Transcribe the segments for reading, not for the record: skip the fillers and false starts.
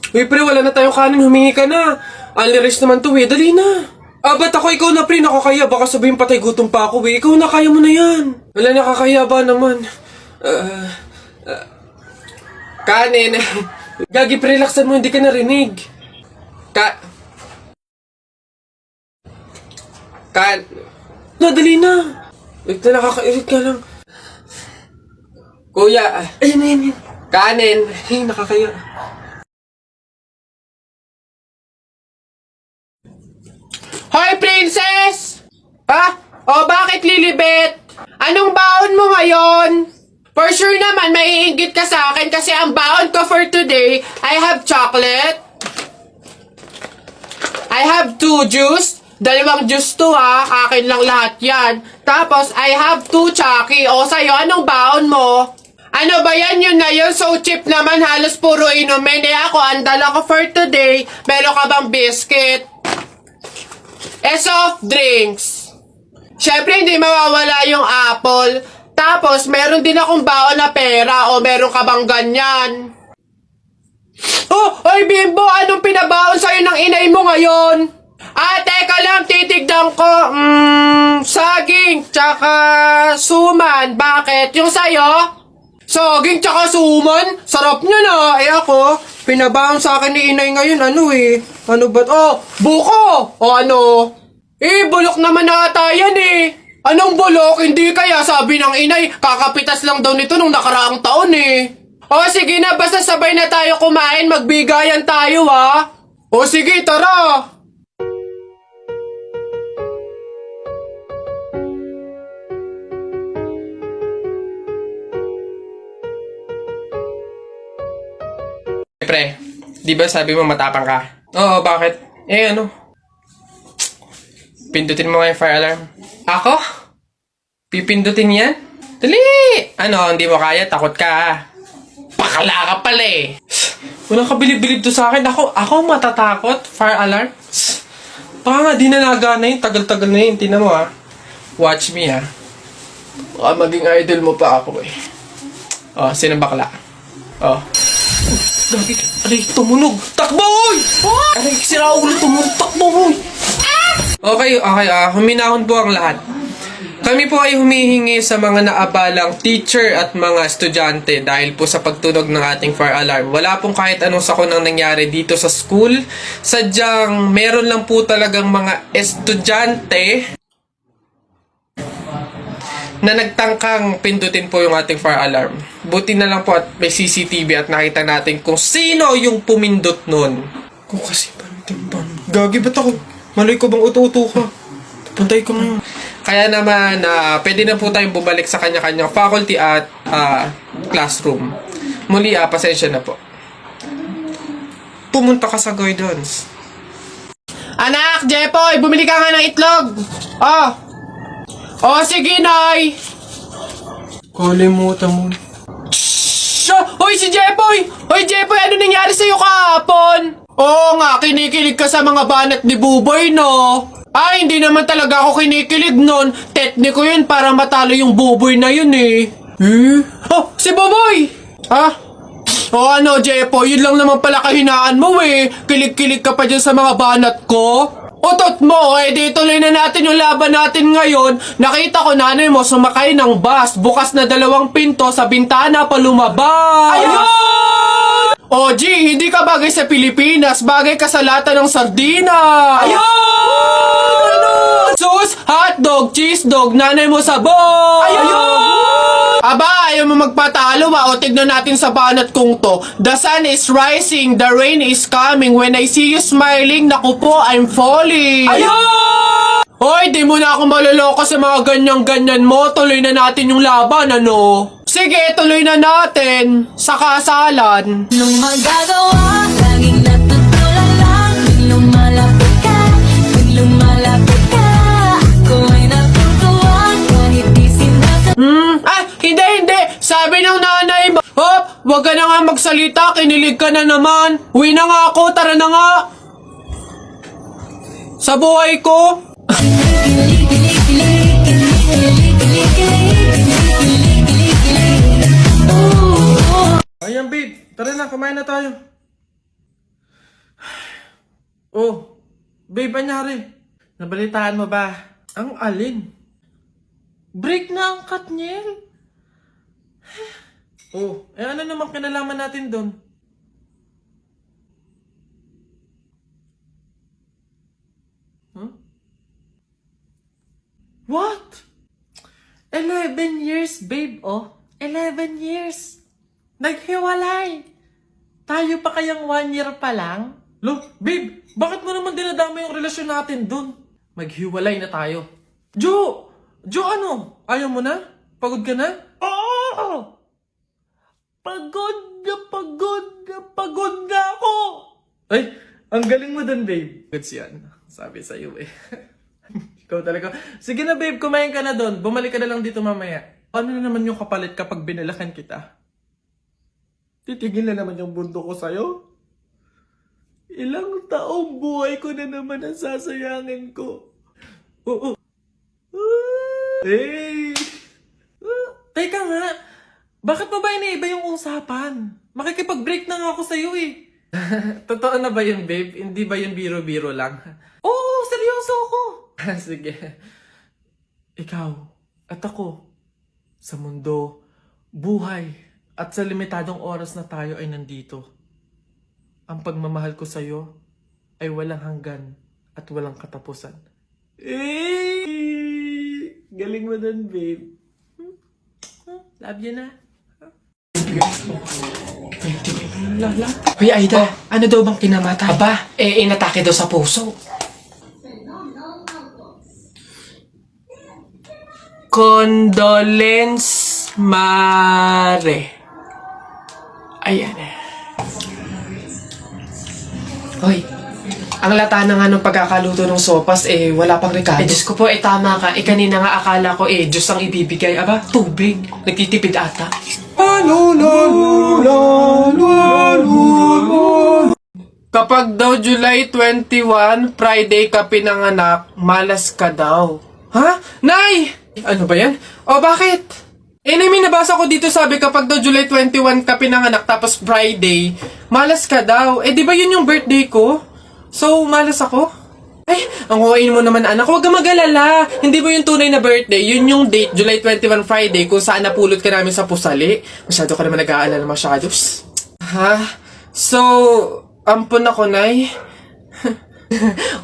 Uy, pre, wala na tayong kanin. Humingi ka na. Only rice naman to, eh. Dali na. Ba't ako? Ikaw na, pre. Nakakaya. Baka sabihin patay gutom pa ako, eh. Ikaw na, kaya mo na yan. Wala, nakakaya ba naman? Kanin. Gagi, pre, relaxan mo. Hindi ka narinig. Dali na. Wait na, nakakairit ka lang. Kuya. Ayan. Kanin. Ay, nakakaya. Hoy, princess! Ha? O, bakit lilibet? Anong baon mo ngayon? For sure naman, maiinggit ka sa akin kasi ang baon ko for today, I have chocolate. I have 2 juice. 2 juice to ha. Akin lang lahat yan. Tapos, I have 2 Chucky. O, sa'yo, anong baon mo? Ano ba yan? Yun na yun. So cheap naman. Halos puro inumin. Ako, ang dala ko for today. Meron ka bang biscuit? Soft drinks. Siyempre, hindi mawawala yung apple. Tapos, meron din akong baon na pera. O, meron ka bang ganyan? Oy, Bimbo! Anong pinabaon sa'yo ng inay mo ngayon? Teka lang, titignan ko. Saging, tsaka suman. Bakit? Yung sa'yo? Saging, tsaka suman? Sarap niya na. Ako, pinabaon sa akin ni inay ngayon. Ano ba? Buko! O ano? Bulok naman ata yan Anong bulok? Hindi kaya sabi ng inay, kakapitas lang daw nito nung nakaraang taon sige na, basta sabay na tayo kumain, magbigayan tayo sige, tara! Pre, di ba sabi mo matapang ka? Oo, bakit? Pindutin mo nga yung fire alarm. Ako? Pipindutin yan? Dali! Hindi mo kaya? Takot ka Pakala ka pala Walang kabilib-bilib to sa akin. Ako matatakot? Fire alarm? Baka nga di na nagana yun. Tagal-tagal na yun. Tingnan mo Watch me Baka maging idol mo pa ako sino bakla? Gagi, aray, tumunog! Takbo, oy! Aray, sira ulo, tumunog, takbo, oy! Okay, huminahon po ang lahat. Kami po ay humihingi sa mga naabalang teacher at mga estudyante dahil po sa pagtunog ng ating fire alarm. Wala pong kahit anong sakunang nangyari dito sa school. Sadyang meron lang po talagang mga estudyante na nagtangkang pindutin po yung ating fire alarm. Buti na lang po at may CCTV at nakita natin kung sino yung pumindot nun. Kung kasi Gagi, ba't ako? Maloy ko bang uto-uto ka? Puntay ko ngayon. Kaya naman, pwede na po tayong bumalik sa kanya-kanyang faculty at classroom. Muli, pasensya na po. Pumunta ka sa guidance. Anak, Jepoy, bumili ka nga ng itlog. Sige, Nay. Kalimutan mo. Hoy, si Jepoy! Hoy, Jepoy, ano nangyari sa'yo kahapon? Oo nga, kinikilig ka sa mga banat ni Buboy, no? Hindi naman talaga ako kinikilig nun. Tekniko yun para matalo yung Buboy na yun, si Buboy! Jepoy, yun lang naman pala kahinaan mo, Kilig-kilig ka pa dyan sa mga banat ko. Utot mo, di tuloy na natin yung laban natin ngayon. Nakita ko nanay mo sumakay ng bus. Bukas na 2 pinto sa bintana pa lumabas. Ayun! G, hindi ka bagay sa Pilipinas. Bagay ka sa lata ng sardina. Ayun! Sus, hotdog, cheese dog, nanay mo sabog. Ayun! Ayaw mo magpatalo o tignan natin sa banat kong to. The sun is rising, the rain is coming. When I see you smiling, naku po, I'm falling. Ayun! Hoy, di mo na ako maloloko sa mga ganyan-ganyan mo. Tuloy na natin yung laban, Sige, tuloy na natin sa kasalan. Nung magagawa, laging natutulala lang. Lumalapit ka, lumalapit ka. Ako ay natutuwa, kahit di Hindi. Sabi ng nanay mo, wag ka na nga magsalita, kinilig ka na naman. Uwi na nga ako, tara na nga. Sa buhay ko. Ayan, babe. Tara na, kumain na tayo. Oh, babe, anyari? Nabalitaan mo ba? Ang alin? Break na ang Katniel? Oh, ano naman kinalaman natin doon? Huh? What? 11 years, babe, oh. 11 years. Naghiwalay. Tayo pa kayang 1 year pa lang? Look, babe, bakit mo naman dinadama yung relasyon natin dun? Maghiwalay na tayo. Jo! Jo, ano? Ayaw mo na? Pagod ka na? Oo! Pagod na ako! Ay, ang galing mo dun, babe. Goods yan. Sabi sa'yo eh. Ikaw talaga. Sige na, babe, kumain ka na dun. Bumalik ka na lang dito mamaya. Ano na naman yung kapalit kapag binalakan kita? Titigil na naman yung bundo ko sa'yo? Ilang taong buhay ko na naman ang sasayangin ko. Oo. Hey! Teka nga, bakit mo ba iniiba yung usapan? Makikipag-break na nga ako sa'yo eh. Totoo na ba yun, babe? Hindi ba yun biro-biro lang? Oo, seryoso ako. Sige. Ikaw at ako, sa mundo, buhay, at sa limitadong oras na tayo ay nandito. Ang pagmamahal ko sa'yo ay walang hanggan at walang katapusan. Eh! Galing mo dun, babe. Love you na. Hoy, Aida, ano daw bang kinamatay? Aba, inatake daw sa puso. Condolence Mare. Ayan eh. Hoy, ang lata na nga ng pagkakaluto ng sopas wala pang rekado. Diyos ko po, tama ka. Kanina nga akala ko Diyos ang ibibigay. Aba, tubig. Nagtitipid ata. Kapag daw July 21, Friday ka pinanganak, malas ka daw. Ha? Nay! Ano ba yan? O, bakit? May nabasa ko dito sabi kapag daw July 21 ka pinanganak tapos Friday, malas ka daw. Di ba yun yung birthday ko? So, malas ako? Ay, ang huwain mo naman anak, huwag ka mag-alala. Hindi mo yung tunay na birthday, yun yung date, July 21 Friday, kung saan napulot ka namin sa pusali. Masyado ka naman nag-aalala masyado. Psst. Ha? So, ampun ako, Nay.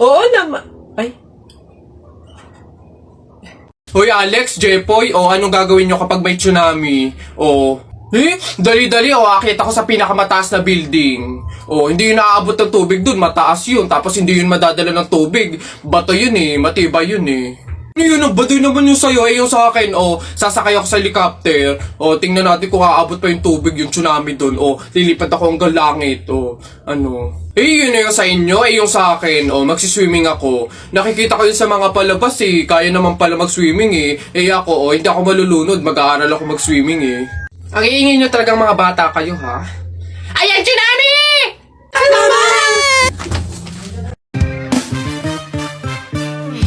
Oo naman. Ay. Hoy Alex, Jepoy, anong gagawin nyo kapag may tsunami? Dali-dali, akit ako sa pinakamataas na building. Hindi yun naaabot ng tubig dun, mataas yun. Tapos hindi yun madadala ng tubig. Bato yun matibay yun Ano yun, ang baduy naman yung sa'yo, yung sa akin, sasakay ako sa helicopter. Tingnan natin kung aabot pa yung tubig, yung tsunami dun. Lilipad ako hanggang langit, ano. Yun yung sa inyo, yung sa akin, magsiswimming ako. Nakikita ko yun sa mga palabas, kaya naman pala mag-swimming, ako, hindi ako malulunod, mag-aaral ako mag-swimming, Ang iingay nyo talagang mga bata kayo, ha? Ayan, tsunami! Ano ba?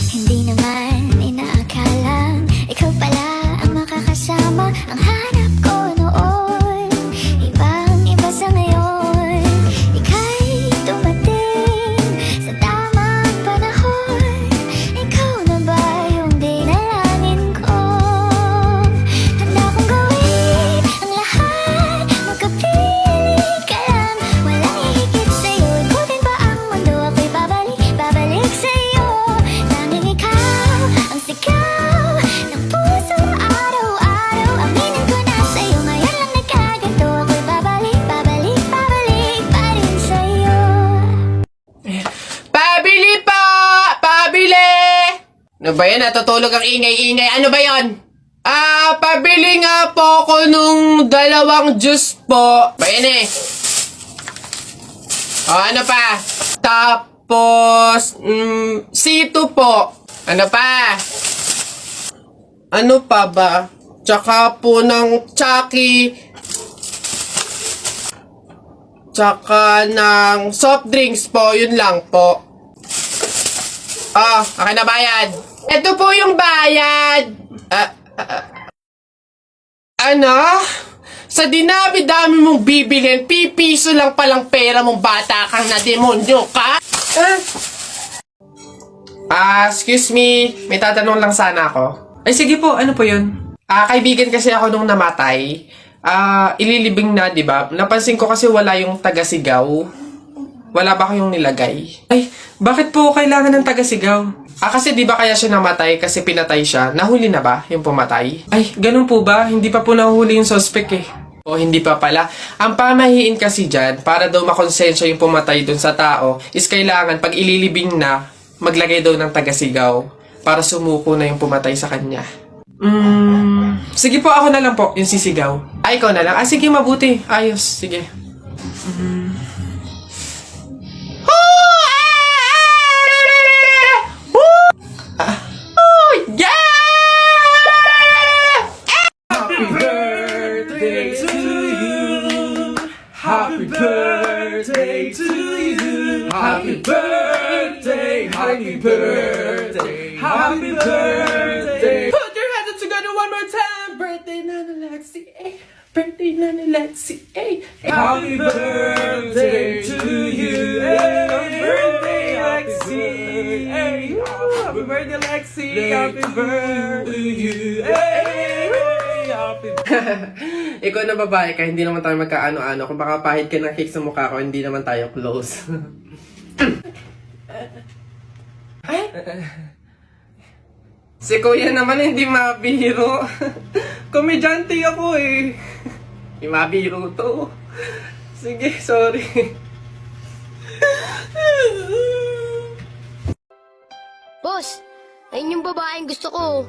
Hindi naman inaakalang ikaw pala ang makakasama. Ang hanap ko noon, ibang-iba sa ngayon. Ika'y dumating sa tamang panahon. Ikaw na ba yung dinalangin ko? Handa kong gawin ang lahat, magkapili ka lang. Walang hihigit sa'yo, ikutin pa ang mundo. Ako'y babalik sa'yo. Tanging ikaw ang sigaw ng puso araw-araw. Aminin ko na sa'yo, ngayon lang nagkaganto. Ako'y babalik pa rin sa'yo. Pabili po! Pabili! Ano ba yan? Natutulog ang ingay-ingay. Ano ba yan? Pabili nga po ko nung 2 juice po. Ba yan ano pa? Tapos, C2 po. Ano pa? Ano pa ba? Tsaka po ng Chucky. Tsaka ng soft drinks po. Yun lang po. Akin na bayad. Ito po yung bayad. Ano? Sa dinami-dami mong bibilin, pipiso lang palang pera mong bata kang na demonyo ka? Excuse me. May tatanong lang sana ako. Ay, sige po. Ano po yun? Kaibigan kasi ako nung namatay. Ililibing na, di ba? Napansin ko kasi wala yung taga-sigaw. Wala ba kayong nilagay? Ay, bakit po kailangan ng taga-sigaw? Kasi di ba kaya siya namatay kasi pinatay siya? Nahuli na ba yung pumatay? Ay, ganun po ba? Hindi pa po nahuli yung suspect eh. O hindi pa pala. Ang pamahiin kasi dyan, para daw makonsensya yung pumatay dun sa tao, is kailangan pag ililibing na, maglagay daw ng taga-sigaw para sumuko na yung pumatay sa kanya. Sige po, ako na lang po, yung sisigaw. Ay, ikaw na lang. Sige, mabuti. Ayos. Sige. Happy birthday to you. Happy birthday to you. Happy birthday. Happy birthday. Happy birthday. Put your hands together one more time. Birthday, Nana Lexi. Birthday, Nana Lexi. Happy birthday to you. Happy birthday, Lexi. Happy birthday, Lexi. Happy birthday to you. Ikaw na babae ka, hindi naman tayo magkaano-ano. Kung baka pahid ka ng cake sa mukha ko, hindi naman tayo close. Si kuya naman hindi mabiro. Komedyante ako eh. Hindi mabiro to. Sige, sorry. Boss, ayun yung babaeng gusto ko.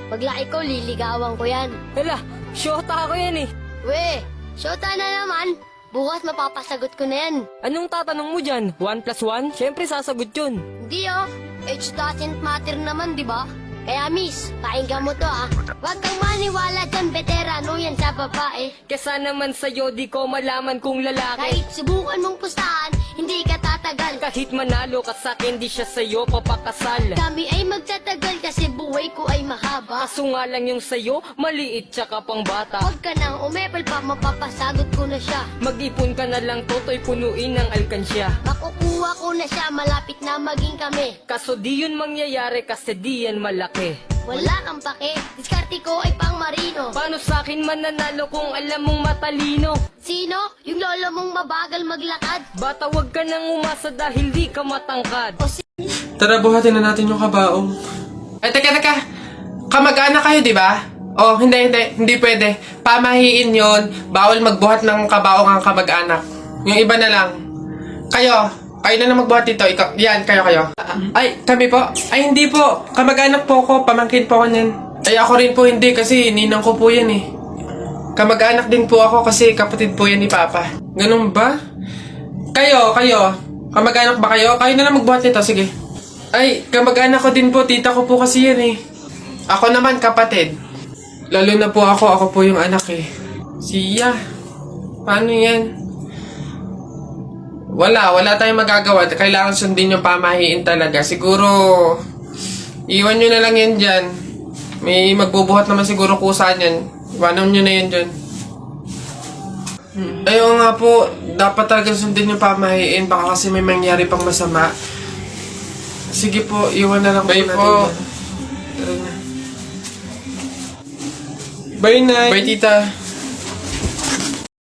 Paglaki ko, liligawan ko yan. Hala, syota ako yan eh. We, syota na naman. Bukas mapapasagot ko na yan. Anong tatanong mo dyan? 1 plus 1? Siyempre sasagot yun. Hindi oh, age doesn't matter naman, di ba? Kaya miss, pakinggan mo to ah. Huwag kang maniwala dyan, veterano yan sa babae. Kesa naman sa'yo, di ko malaman kung lalaki. Kahit subukan mong pustahan, hindi ka tatagal. Kahit manalo ka sa'kin, di siya sa'yo papakasal. Kami ay magtatagal kasi buhay ko ay mahaba. Kaso nga lang yung sa'yo, maliit tsaka pang bata. Huwag ka nang umepal pa, mapapasagot ko na siya. Mag-ipon ka na lang, toto'y punuin ng alkansya. Makukuha ko na siya, malapit na maging kami. Kaso di yun mangyayari kasi di yan malaki. Wala kang pake, diskarte ko ay pang marino. Paano sa'kin mananalo kung alam mong matalino? Sino? Yung lolo mong mabagal maglakad? Bata, wag ka nang umasa dahil di ka matangkad. Tara, buhatin na natin yung kabaong. Ay, teka. Kamag-anak kayo, di ba? Oh, hindi pwede. Pamahiin yon. Bawal magbuhat ng kabaong ang kamag-anak. Yung iba na lang. Kayo na lang magbuhat dito. Ikaw, yan, kayo. Ay, kami po? Ay, hindi po. Kamag-anak po ko. Pamangkin po ko niyan. Ay, ako rin po hindi kasi ninang ko po yan eh. Kamag-anak din po ako kasi kapatid po yan ni Papa. Ganun ba? Kayo. Kamag-anak ba kayo? Kayo na lang magbuhat nito, sige. Ay, kamag-anak ko din po. Tita ko po kasi yan eh. Ako naman, kapatid. Lalo na po ako po yung anak eh. Siya. Paano yan? Wala tayong magagawa. Kailangan sundin yung pamahiin talaga. Siguro, iwan nyo na lang yan dyan. May magbubuhat naman siguro kusa yan. Iwanan nyo na yan dyan. Ayaw nga po, dapat talaga sundin yung pamahiin. Baka kasi may mangyari pang masama. Sige po, iwan na lang Bye natin po. dyan. Tara na. Bye, Nay. Bye, tita.